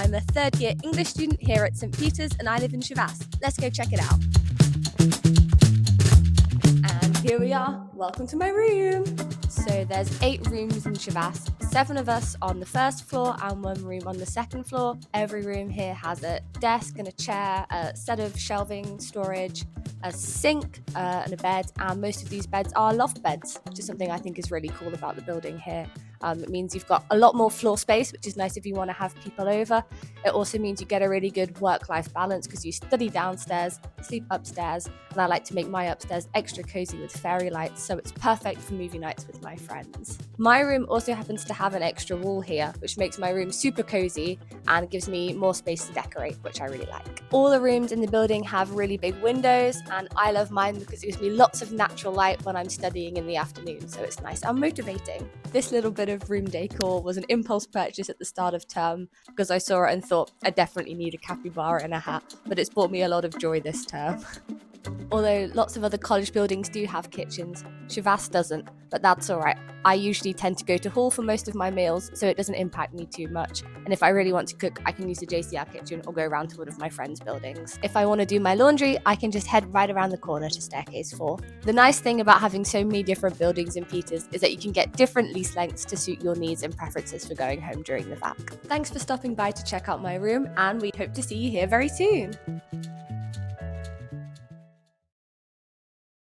I'm a third-year English student here at St. Peter's and I live in Chavasse. Let's go check it out. And here we are. Welcome to my room. So there's 8 rooms in Chavasse, 7 of us on the first floor and 1 room on the second floor. Every room here has a desk and a chair, a set of shelving storage, a sink and a bed, and most of these beds are loft beds, which is something I think is really cool about the building here. It means you've got a lot more floor space, which is nice if you want to have people over. It also means you get a really good work-life balance because you study downstairs, sleep upstairs, and I like to make my upstairs extra cozy with fairy lights, so it's perfect for movie nights with my friends. My room also happens to have an extra wall here, which makes my room super cozy and gives me more space to decorate, which I really like. All the rooms in the building have really big windows, and I love mine because it gives me lots of natural light when I'm studying in the afternoon, so it's nice and motivating. This little bit of room decor was an impulse purchase at the start of term because I saw it and thought I definitely need a capybara and a hat, but it's brought me a lot of joy this term. Although lots of other college buildings do have kitchens, Chavasse doesn't, but that's alright. I usually tend to go to hall for most of my meals, so it doesn't impact me too much. And if I really want to cook, I can use the JCR kitchen or go around to one of my friends' buildings. If I want to do my laundry, I can just head right around the corner to staircase 4. The nice thing about having so many different buildings in Peters is that you can get different lease lengths to suit your needs and preferences for going home during the vac. Thanks for stopping by to check out my room, and we hope to see you here very soon.